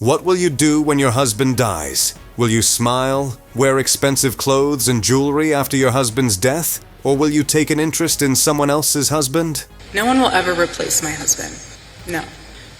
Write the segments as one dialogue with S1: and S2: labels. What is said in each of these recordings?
S1: What will you do when your husband dies? Will you smile, wear expensive clothes and jewelry after your husband's death? Or will you take an interest in someone else's husband?
S2: No one will ever replace my husband. No.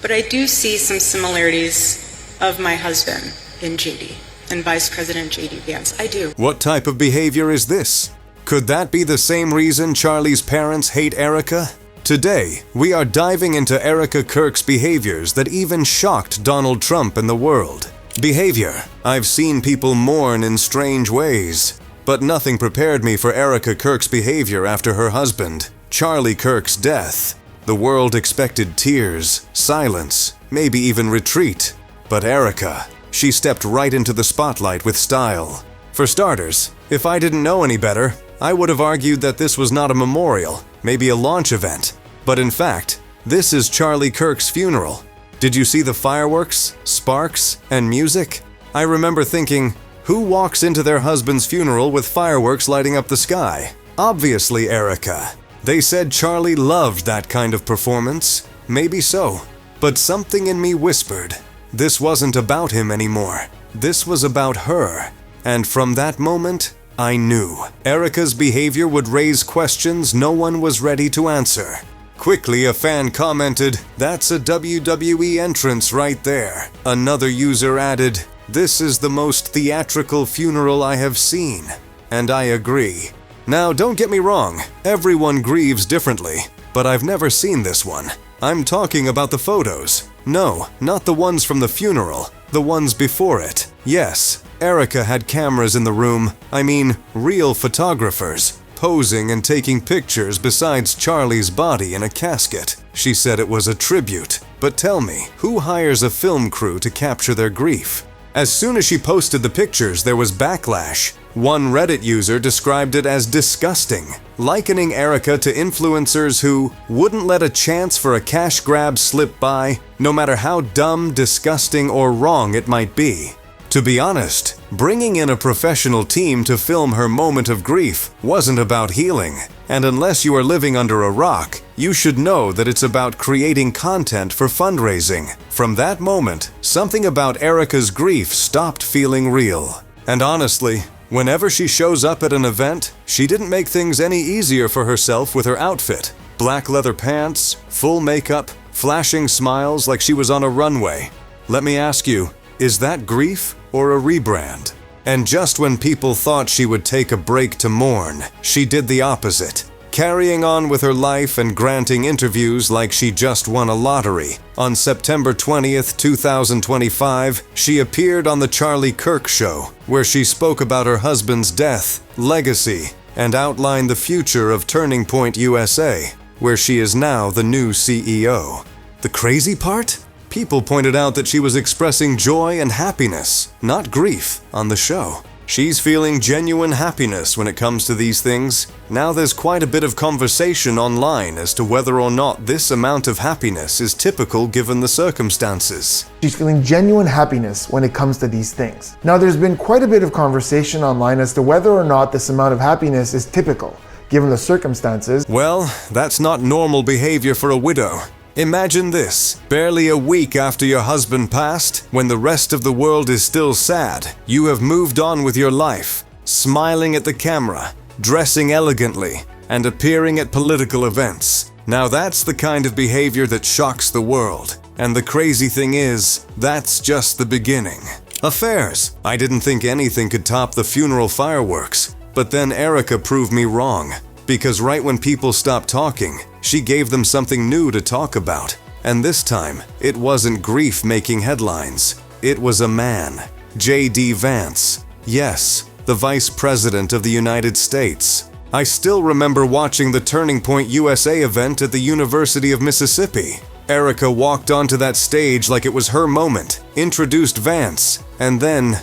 S2: But I do see some similarities of my husband in JD and Vice President JD Vance. I do.
S1: What type of behavior is this? Could that be the same reason Charlie's parents hate Erika? Today, we are diving into Erika Kirk's behaviors that even shocked Donald Trump and the world. Behavior. I've seen people mourn in strange ways, but nothing prepared me for Erika Kirk's behavior after her husband, Charlie Kirk's death. The world expected tears, silence, maybe even retreat. But Erika, she stepped right into the spotlight with style. For starters, if I didn't know any better, I would have argued that this was not a memorial, maybe a launch event. But in fact, this is Charlie Kirk's funeral. Did you see the fireworks, sparks, and music? I remember thinking, who walks into their husband's funeral with fireworks lighting up the sky? Obviously Erika. They said Charlie loved that kind of performance. Maybe so. But something in me whispered, this wasn't about him anymore. This was about her. And from that moment, I knew Erika's behavior would raise questions no one was ready to answer. Quickly, a fan commented, "That's a WWE entrance right there." Another user added, "This is the most theatrical funeral I have seen." And I agree. Now, don't get me wrong, everyone grieves differently, but I've never seen this one. I'm talking about the photos. No, not the ones from the funeral, the ones before it. Yes, Erika had cameras in the room, I mean, real photographers, posing and taking pictures besides Charlie's body in a casket. She said it was a tribute. But tell me, who hires a film crew to capture their grief? As soon as she posted the pictures, there was backlash. One Reddit user described it as disgusting, likening Erika to influencers who wouldn't let a chance for a cash grab slip by, no matter how dumb, disgusting, or wrong it might be. To be honest, bringing in a professional team to film her moment of grief wasn't about healing. And unless you are living under a rock, you should know that it's about creating content for fundraising. From that moment, something about Erika's grief stopped feeling real. And honestly, whenever she shows up at an event, she didn't make things any easier for herself with her outfit. Black leather pants, full makeup, flashing smiles like she was on a runway. Let me ask you, is that grief or a rebrand? And just when people thought she would take a break to mourn, she did the opposite, carrying on with her life and granting interviews like she just won a lottery. On September 20th, 2025, she appeared on The Charlie Kirk Show, where she spoke about her husband's death, legacy, and outlined the future of Turning Point USA, where she is now the new CEO. The crazy part? People pointed out that she was expressing joy and happiness, not grief, on the show. She's feeling genuine happiness when it comes to these things. Now there's quite a bit of conversation online as to whether or not this amount of happiness is typical given the circumstances.
S3: She's feeling genuine happiness when it comes to these things. Now there's been quite a bit of conversation online as to whether or not this amount of happiness is typical, given the circumstances.
S1: Well, that's not normal behavior for a widow. Imagine this, barely a week after your husband passed, when the rest of the world is still sad, you have moved on with your life, smiling at the camera, dressing elegantly, and appearing at political events. Now that's the kind of behavior that shocks the world. And the crazy thing is, that's just the beginning. Affairs. I didn't think anything could top the funeral fireworks, but then Erika proved me wrong. Because right when people stopped talking, she gave them something new to talk about. And this time, it wasn't grief making headlines. It was a man, JD Vance. Yes, the Vice President of the United States. I still remember watching the Turning Point USA event at the University of Mississippi. Erika walked onto that stage like it was her moment, introduced Vance, and then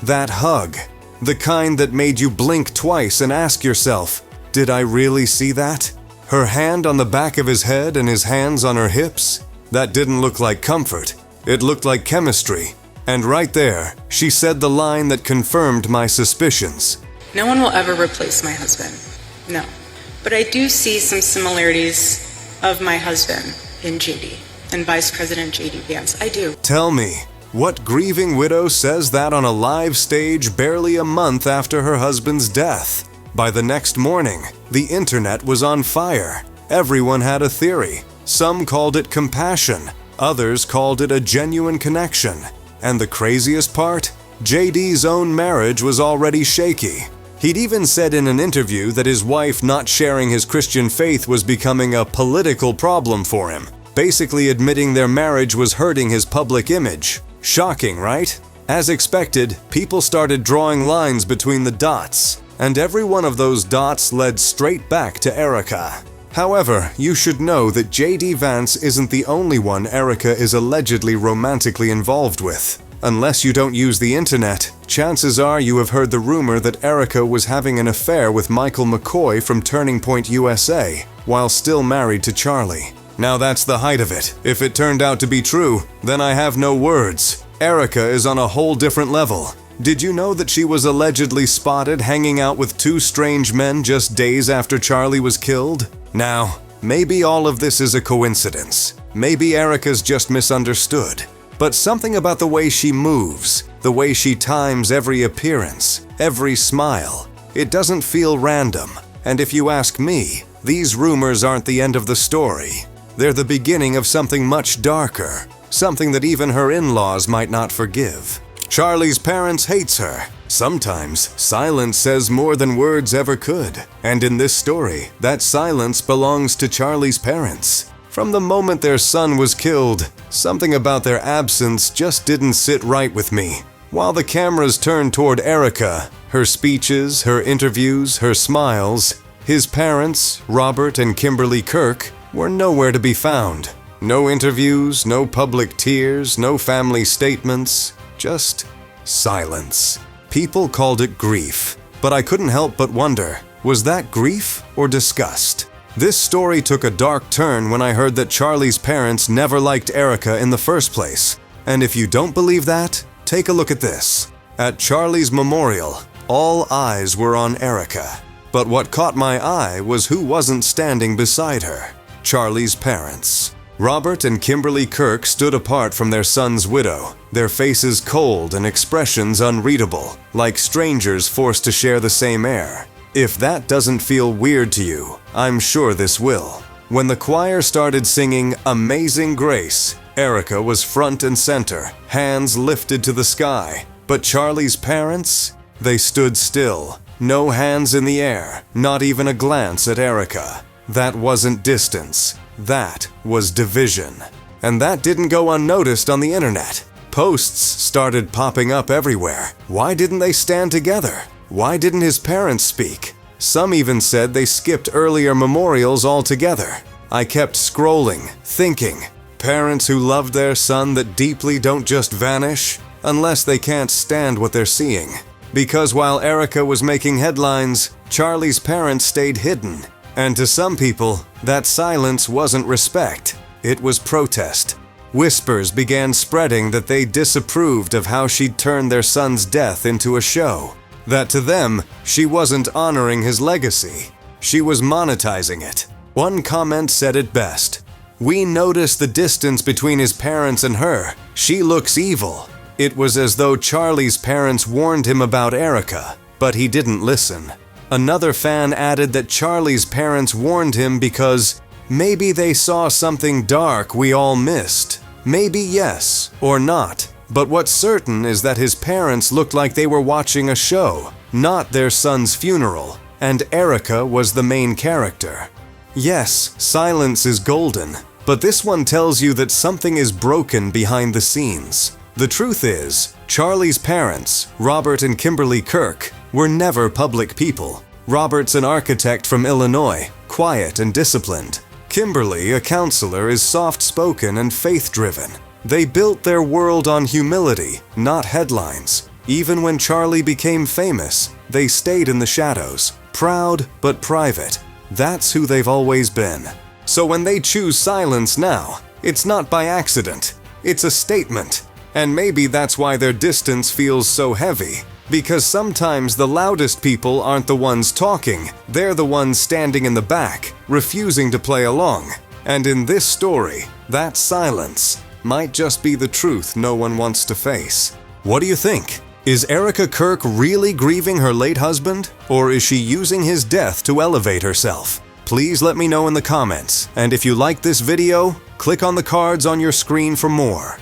S1: that hug. The kind that made you blink twice and ask yourself, did I really see that? Her hand on the back of his head and his hands on her hips? That didn't look like comfort. It looked like chemistry. And right there, she said the line that confirmed my suspicions.
S2: No one will ever replace my husband. No. But I do see some similarities of my husband in JD and Vice President JD Vance. I do.
S1: Tell me, What grieving widow says that on a live stage barely a month after her husband's death? By the next morning, the internet was on fire. Everyone had a theory. Some called it compassion, others called it a genuine connection. And the craziest part? JD's own marriage was already shaky. He'd even said in an interview that his wife not sharing his Christian faith was becoming a political problem for him, basically admitting their marriage was hurting his public image. Shocking, right? As expected, people started drawing lines between the dots, and every one of those dots led straight back to Erika. However, you should know that JD Vance isn't the only one Erika is allegedly romantically involved with. Unless you don't use the internet, chances are you have heard the rumor that Erika was having an affair with Michael McCoy from Turning Point USA, while still married to Charlie. Now that's the height of it. If it turned out to be true, then I have no words. Erika is on a whole different level. Did you know that she was allegedly spotted hanging out with two strange men just days after Charlie was killed? Now, maybe all of this is a coincidence. Maybe Erika's just misunderstood. But something about the way she moves, the way she times every appearance, every smile, it doesn't feel random. And if you ask me, these rumors aren't the end of the story. They're the beginning of something much darker, something that even her in-laws might not forgive. Charlie's parents hates her. Sometimes, silence says more than words ever could. And in this story, that silence belongs to Charlie's parents. From the moment their son was killed, something about their absence just didn't sit right with me. While the cameras turned toward Erika, her speeches, her interviews, her smiles, his parents, Robert and Kimberly Kirk, were nowhere to be found. No interviews, no public tears, no family statements, just silence. People called it grief, but I couldn't help but wonder, was that grief or disgust? This story took a dark turn when I heard that Charlie's parents never liked Erika in the first place. And if you don't believe that, take a look at this. At Charlie's memorial, all eyes were on Erika. But what caught my eye was who wasn't standing beside her. Charlie's parents. Robert and Kimberly Kirk stood apart from their son's widow, their faces cold and expressions unreadable, like strangers forced to share the same air. If that doesn't feel weird to you, I'm sure this will. When the choir started singing Amazing Grace, Erika was front and center, hands lifted to the sky. But Charlie's parents? They stood still. No hands in the air, not even a glance at Erika. That wasn't distance. That was division. And that didn't go unnoticed on the internet. Posts started popping up everywhere. Why didn't they stand together? Why didn't his parents speak? Some even said they skipped earlier memorials altogether. I kept scrolling, thinking, parents who loved their son that deeply don't just vanish unless they can't stand what they're seeing. Because while Erika was making headlines, Charlie's parents stayed hidden. And to some people, that silence wasn't respect, it was protest. Whispers began spreading that they disapproved of how she'd turned their son's death into a show. That to them, she wasn't honoring his legacy. She was monetizing it. One comment said it best. "We noticed the distance between his parents and her. She looks evil." It was as though Charlie's parents warned him about Erika, but he didn't listen. Another fan added that Charlie's parents warned him because maybe they saw something dark we all missed. Maybe yes, or not. But what's certain is that his parents looked like they were watching a show, not their son's funeral, and Erika was the main character. Yes, silence is golden, but this one tells you that something is broken behind the scenes. The truth is, Charlie's parents, Robert and Kimberly Kirk, were never public people. Robert's an architect from Illinois, quiet and disciplined. Kimberly, a counselor, is soft-spoken and faith-driven. They built their world on humility, not headlines. Even when Charlie became famous, they stayed in the shadows, proud but private. That's who they've always been. So when they choose silence now, it's not by accident. It's a statement. And maybe that's why their distance feels so heavy. Because sometimes the loudest people aren't the ones talking, they're the ones standing in the back, refusing to play along. And in this story, that silence might just be the truth no one wants to face. What do you think? Is Erika Kirk really grieving her late husband, or is she using his death to elevate herself? Please let me know in the comments, and if you like this video, click on the cards on your screen for more.